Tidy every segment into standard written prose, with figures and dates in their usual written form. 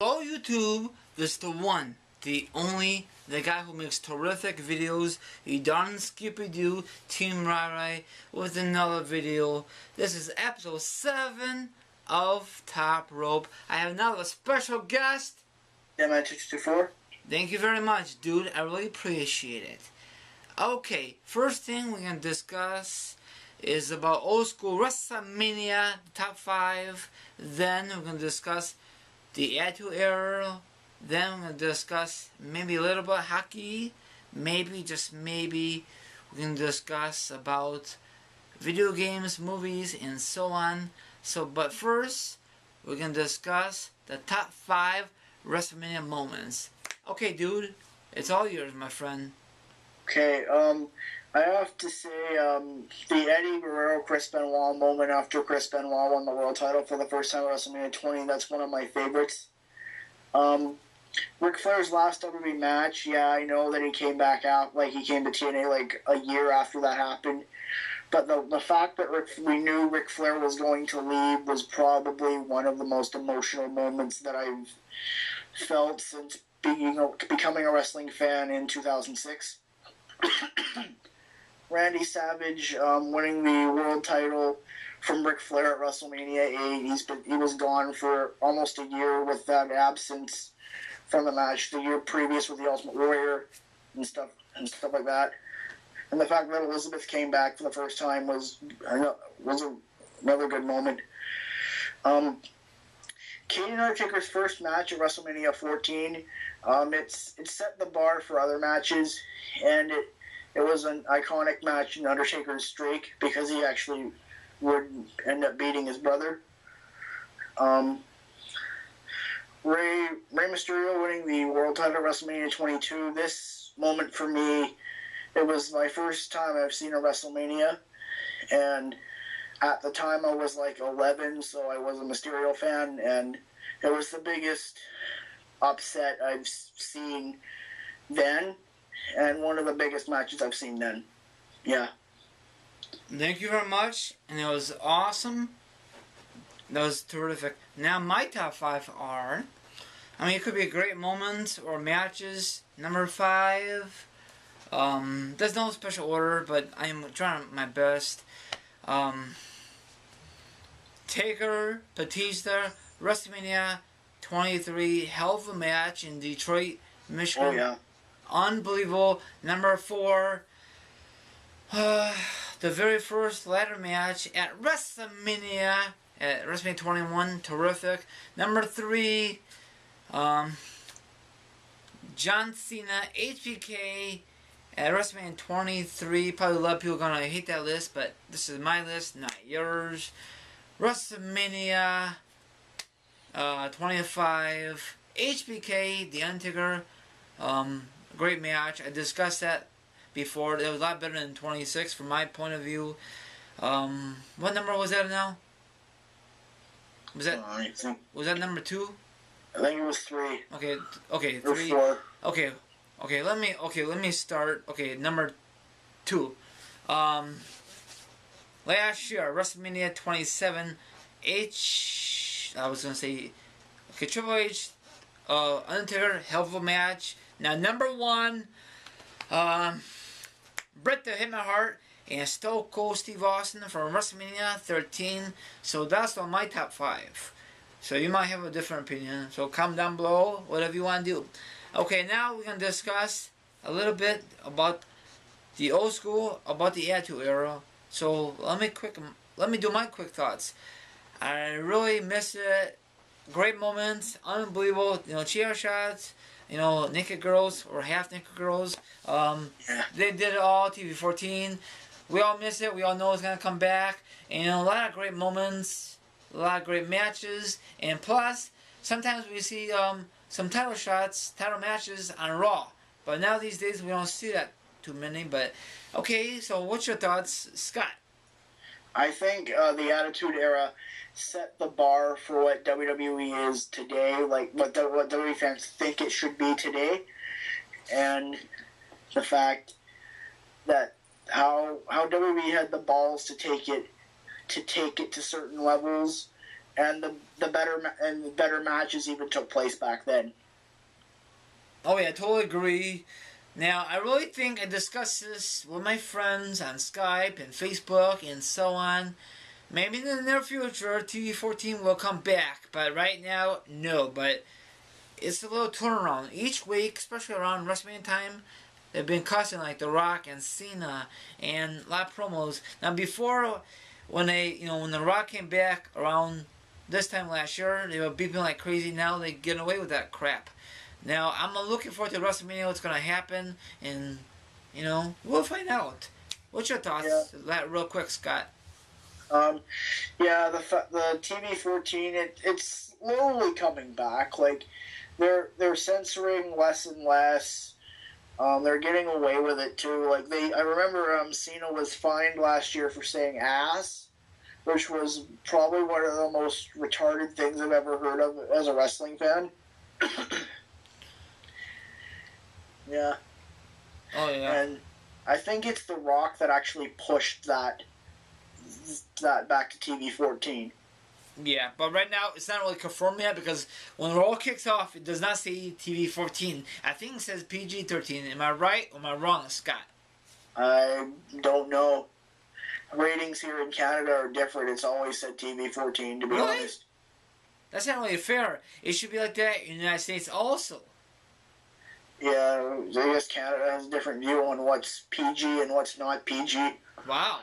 Hello YouTube, this is the one, the only, the guy who makes terrific videos. You done Skippy-Doo, Team Rai with another video. This is episode 7 of Top Rope. I have another special guest. MI224. Thank you very much, dude. I really appreciate it. Okay, first thing we're going to discuss is about old school WrestleMania, top 5. Then we're going to discuss the Attitude Era. Then we're going to discuss maybe a little bit hockey. Maybe, just maybe, we're going to discuss about video games, movies, and so on. But first, we're going to discuss the top 5 WrestleMania moments. Okay, dude, it's all yours, my friend. Okay, I have to say, the Eddie Guerrero Chris Benoit moment after Chris Benoit won the world title for the first time at WrestleMania 20, that's one of my favorites. Ric Flair's last WWE match, yeah, I know that he came back out, like he came to TNA like a year after that happened. But the fact that we knew Ric Flair was going to leave was probably one of the most emotional moments that I've felt since becoming a wrestling fan in 2006. Randy Savage winning the world title from Ric Flair at WrestleMania 8. He was gone for almost a year with that absence from the match the year previous with the Ultimate Warrior and stuff like that. And the fact that Elizabeth came back for the first time was another good moment. Kane and Undertaker's first match at WrestleMania 14. It set the bar for other matches, and it was an iconic match in Undertaker's streak because he actually would end up beating his brother. Rey Mysterio winning the world title at WrestleMania 22. This moment for me, it was my first time I've seen a WrestleMania, and at the time I was like 11, so I was a Mysterio fan, and it was the biggest upset I've seen then, and one of the biggest matches I've seen then. Yeah. Thank you very much, and it was awesome. That was terrific. Now my top 5 are, it could be a great moment or matches. Number 5, there's no special order, but I am trying my best. Taker, Batista, WrestleMania 23, hell of a match in Detroit, Michigan. Oh, yeah. Unbelievable. Number 4, the very first ladder match at WrestleMania 21, terrific. Number 3, John Cena, HBK at WrestleMania 23. Probably a lot of people are gonna hate that list, but this is my list, not yours. WrestleMania 25, HBK, The Undertaker, great match. I discussed that before. It was a lot better than 26 from my point of view. What number was that now? Was that number 2? I think it was 3. Okay, 3. Or 4. Okay, let me start. Okay, number 2. Last year, WrestleMania 27, Triple H, Undertaker, hell of a match. Now, number 1, Bret the Hitman Hart and Stone Cold Steve Austin from WrestleMania 13. So that's on my top 5. So you might have a different opinion. So comment down below, whatever you want to do. Okay, now we're going to discuss a little bit about the old school, about the Attitude Era. So let me do my quick thoughts. I really miss it. Great moments, unbelievable, chair shots, naked girls or half naked girls. They did it all, TV 14. We all miss it. We all know it's gonna come back. And a lot of great moments, a lot of great matches, and plus sometimes we see some title matches on Raw. But now these days we don't see that too many. But okay, so what's your thoughts, Scott? I think the Attitude Era set the bar for what WWE is today, like what WWE fans think it should be today, and the fact that how WWE had the balls to take it to certain levels and the better matches even took place back then. Oh yeah, I totally agree. Now, I really think I discussed this with my friends on Skype and Facebook and so on. Maybe in the near future, TV14 will come back, but right now, no. But it's a little turnaround. Each week, especially around WrestleMania time, they've been cussing like The Rock and Cena and a lot of promos. Now, before, when when The Rock came back around this time last year, they were beeping like crazy. Now they get away with that crap. Now, I'm looking forward to WrestleMania, what's going to happen, and, we'll find out. What's your thoughts? Yeah. That real quick, Scott. Yeah, the TV14, it's slowly coming back. Like, they're censoring less and less. They're getting away with it too. Like I remember Cena was fined last year for saying ass, which was probably one of the most retarded things I've ever heard of as a wrestling fan. Yeah. Oh yeah. And I think it's The Rock that actually pushed that back to TV14. Yeah, but right now it's not really confirmed yet because when Raw kicks off, it does not say TV14. I think it says PG-13. Am I right or am I wrong, Scott? I don't know. Ratings here in Canada are different. It's always said TV14, to be Really? honest. That's not really fair. It should be like that in the United States also. Yeah, I guess Canada has a different view on what's PG and what's not PG. Wow.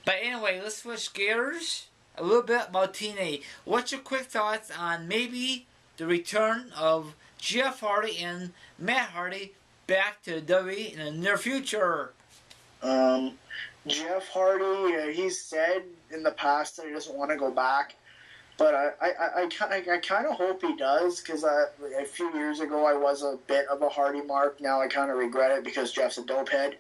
But anyway, let's switch gears a little bit about TNA. What's your quick thoughts on maybe the return of Jeff Hardy and Matt Hardy back to WWE in the near future? Jeff Hardy, he's said in the past that he doesn't want to go back, but I kind of hope he does, because a few years ago I was a bit of a Hardy mark. Now I kind of regret it because Jeff's a dopehead.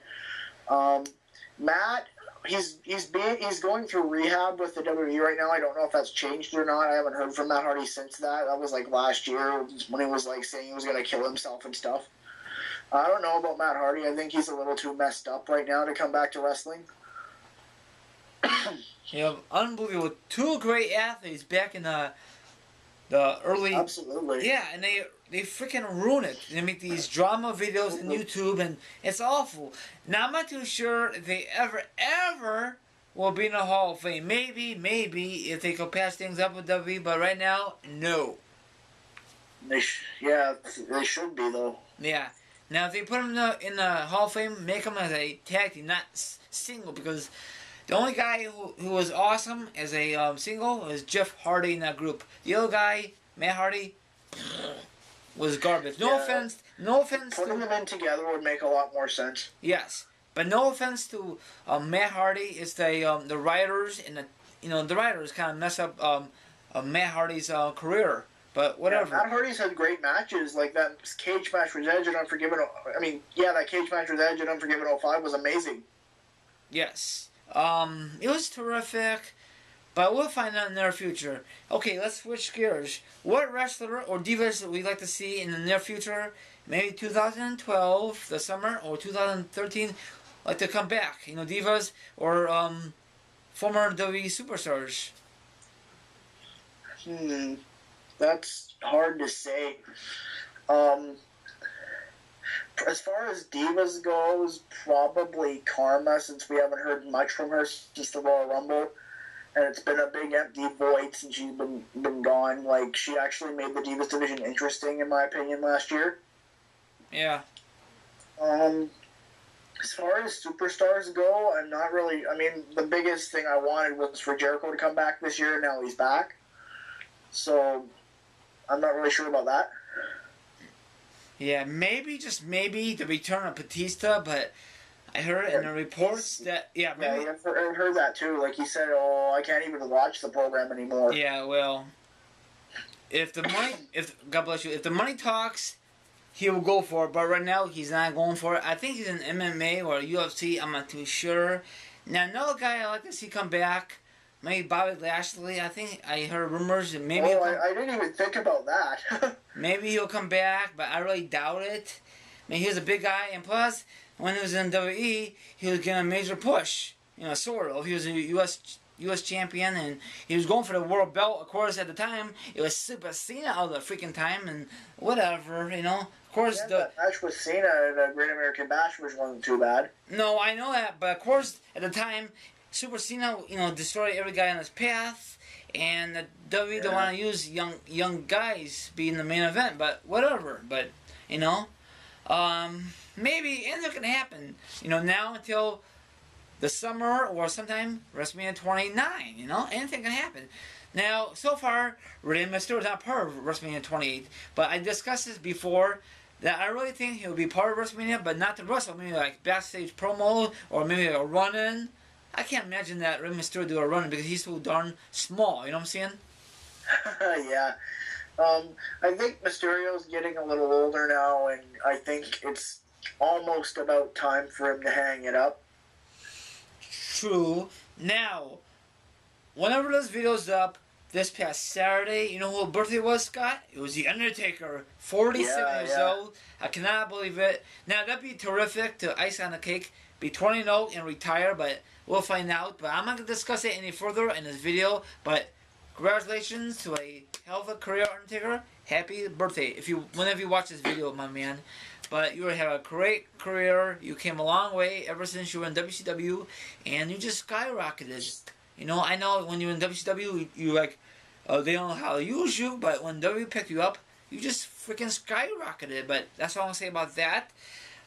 Matt, he's going through rehab with the WWE right now. I don't know if that's changed or not. I haven't heard from Matt Hardy since that. That was like last year when he was like saying he was going to kill himself and stuff. I don't know about Matt Hardy. I think he's a little too messed up right now to come back to wrestling. You have unbelievable two great athletes back in the early. Absolutely. Yeah, and they freaking ruin it. They make these drama videos on YouTube, and it's awful. Now I'm not too sure if they ever will be in the Hall of Fame. Maybe if they could patch things up with WWE, but right now, no. They should be though. Yeah. Now if they put them in the Hall of Fame, make them as a tag team, not single, because the only guy who was awesome as a single was Jeff Hardy in that group. The other guy, Matt Hardy, was garbage. No offense. Putting them in together would make a lot more sense. Yes, but no offense to Matt Hardy. It's the writers and the writers kind of mess up Matt Hardy's career. But whatever. Yeah, Matt Hardy's had great matches, like that cage match with Edge at Unforgiven. That cage match with Edge at Unforgiven 05 was amazing. Yes. It was terrific, but we'll find out in the near future. Okay, let's switch gears. What wrestler or divas would we like to see in the near future? Maybe 2012, the summer, or 2013, like to come back? Divas or former WWE superstars. That's hard to say. As far as divas goes, probably Karma, since we haven't heard much from her since the Royal Rumble, and it's been a big empty void since she's been gone. Like, she actually made the Divas division interesting, in my opinion, last year. Yeah. As far as superstars go, I'm not really. The biggest thing I wanted was for Jericho to come back this year, and now he's back. So, I'm not really sure about that. Yeah, just maybe the return of Batista, but I heard in the reports that maybe. Yeah, I've heard that too. Like he said, I can't even watch the program anymore. Yeah, well, if God bless you, if the money talks, he will go for it. But right now, he's not going for it. I think he's in MMA or UFC. I'm not too sure. Now, another guy I like to see come back. Maybe Bobby Lashley. I think I heard rumors that maybe. I didn't even think about that. Maybe he'll come back, but I really doubt it. He was a big guy, and plus, when he was in WWE, he was getting a major push. Sort of. He was a U.S. U.S. champion, and he was going for the world belt. Of course, at the time, it was Super Cena all the freaking time, and whatever, you know. Of course, that match with Cena, the Great American Bash, which wasn't too bad. No, I know that, but of course, at the time, Super Cena, destroyed every guy on his path, and the WWE don't want to use young guys being the main event, but whatever. But maybe anything can happen. Now until the summer or sometime WrestleMania 29. Anything can happen. Now, so far, Rey Mysterio is not part of WrestleMania 28, but I discussed this before. That I really think he'll be part of WrestleMania, but not the WrestleMania, like backstage promo or maybe a run-in. I can't imagine that Rey Mysterio do a run-in because he's so darn small. You know what I'm saying? Yeah. I think Mysterio's getting a little older now, and I think it's almost about time for him to hang it up. True. Now, whenever this video's up, this past Saturday, you know who his birthday was, Scott? It was The Undertaker, 47 years old. I cannot believe it. Now, that'd be terrific to ice on the cake, be 20-0 and retire, but we'll find out. But I'm not going to discuss it any further in this video, but congratulations to a hell of a career, Undertaker. Happy birthday, whenever you watch this video, my man. But you have a great career. You came a long way ever since you were in WCW, and you just skyrocketed. I know when you're in WCW, you they don't know how to use you, but when WWE picked you up, you just freaking skyrocketed. But that's all I'm going to say about that.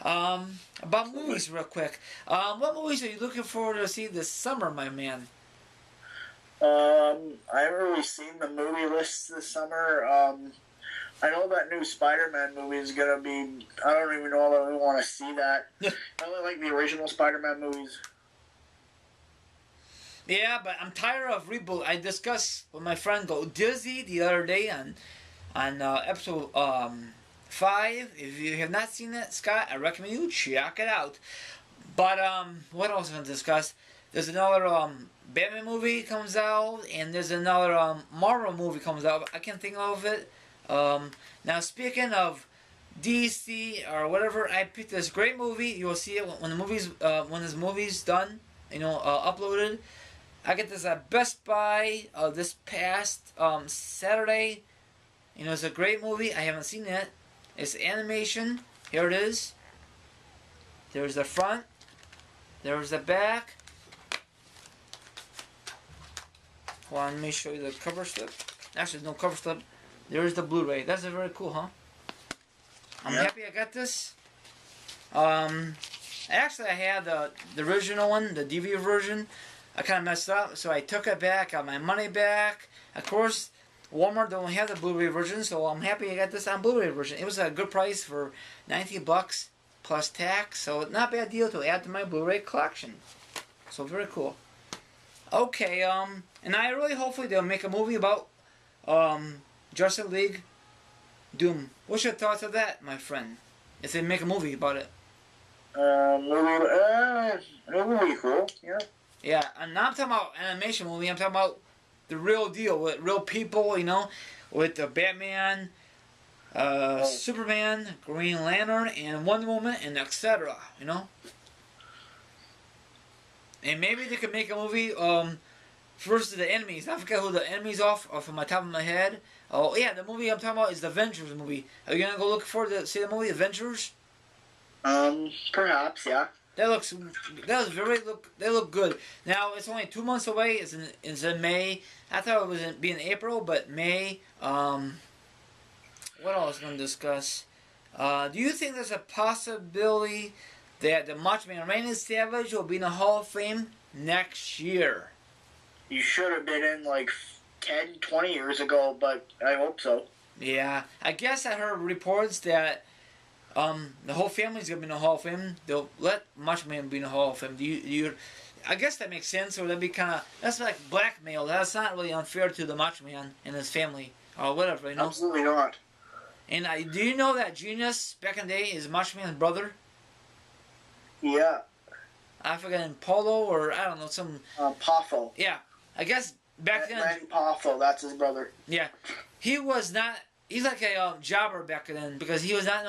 About movies, real quick. What movies are you looking forward to see this summer, my man? I haven't really seen the movie list this summer. I know that new Spider-Man movie is going to be... I don't even know if I want to see that. I only like the original Spider-Man movies. Yeah, but I'm tired of reboot. I discussed with my friend Go Dizzy the other day on episode 5. If you have not seen it, Scott, I recommend you check it out. But what else am I going to discuss? There's another Batman movie comes out, and there's another Marvel movie comes out. I can't think of it. Now, speaking of DC or whatever, I picked this great movie. You'll see it when this movie's done. Uploaded. I get this at Best Buy this past Saturday. It's a great movie. I haven't seen it. It's animation. Here it is. There's the front. There's the back. Hold on, let me show you the cover slip. Actually, no cover slip. There's the Blu-ray. That's very cool, huh? I'm happy I got this. Actually, I had the original one, the DVD version. I kind of messed up, so I took it back, got my money back. Of course, Walmart don't have the Blu-ray version, so I'm happy I got this on Blu-ray version. It was a good price for $19 plus tax, so not a bad deal to add to my Blu-ray collection. So very cool. Okay, and I really hopefully they'll make a movie about Justice League Doom. What's your thoughts of that, my friend? If they make a movie about it. It would be cool, yeah. Yeah, and I'm talking about animation movie. I'm talking about the real deal with real people, with the Batman, Superman, Green Lantern, and Wonder Woman, and etc. And maybe they could make a movie versus the enemies. I forget who the enemies are from my top of my head. Oh yeah, the movie I'm talking about is the Avengers movie. Are you gonna go look forward to see the movie Avengers? Perhaps, yeah. They look good. Now it's only 2 months away. It's in May. I thought it was in April, but May. What else I'm gonna discuss? Do you think there's a possibility that the Macho Man Randy Savage will be in the Hall of Fame next year? You should have been in 10, 20 years ago, but I hope so. Yeah, I guess I heard reports that the whole family's gonna be in the Hall of Fame. They'll let Macho Man be in the Hall of Fame. I guess that makes sense, or that'd be that's like blackmail. That's not really unfair to the Macho Man and his family, or whatever, Absolutely not. And do you know that Genius, back in the day, is Macho Man's brother? Yeah. I forget, Polo, or I don't know, some... Poffo. Yeah. I guess back then... Randy Poffo, that's his brother. Yeah. He was not... He's like a jobber back then, because he was not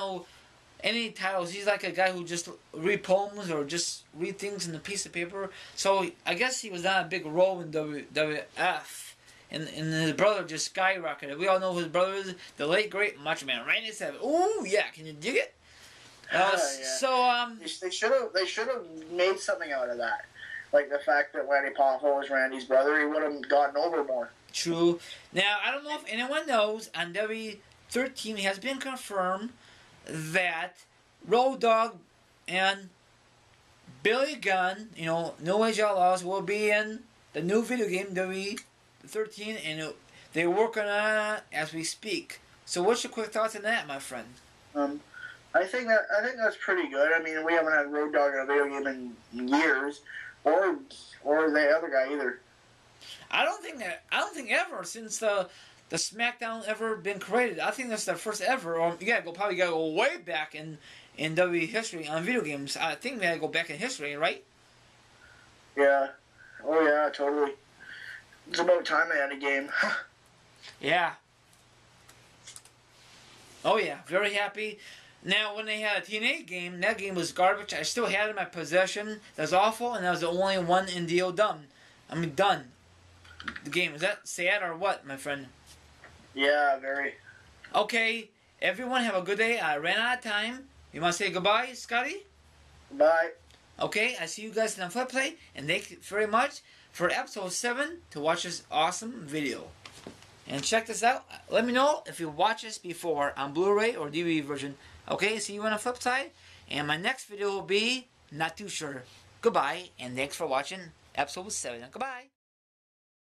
any titles. He's like a guy who just read poems or just read things in a piece of paper. So I guess he was not a big role in WWF. And his brother just skyrocketed. We all know who his brother is, the late great Macho Man Randy Savage. Ooh, yeah, can you dig it? Yeah. So they should have made something out of that, like the fact that Lanny Poffo was Randy's brother. He would have gotten over more. True. Now I don't know if anyone knows, on W13 it has been confirmed that Road Dogg and Billy Gunn, No Age Outlaws, will be in the new video game W13, and they're working on it as we speak. So what's your quick thoughts on that, my friend? I think that's pretty good. I mean, we haven't had Road Dogg in a video game in years, or the other guy either. I don't think ever since the SmackDown ever been created. I think that's the first ever. Or probably gotta go way back in WWE history on video games. I think we gotta go back in history, right? Yeah. Oh yeah, totally. It's about time they had a game. Yeah. Oh yeah, very happy. Now, when they had a TNA game, that game was garbage. I still had it in my possession. That was awful, and that was the only one in deal done. Done. The game. Is that sad or what, my friend? Yeah, very. Okay, everyone have a good day. I ran out of time. You want to say goodbye, Scotty? Bye. Okay, I see you guys in the flip play, and thank you very much for episode 7 to watch this awesome video. And check this out. Let me know if you watched this before on Blu-ray or DVD version. Okay, see you on the flip side. And my next video will be not too sure. Goodbye, and thanks for watching episode 7. Goodbye.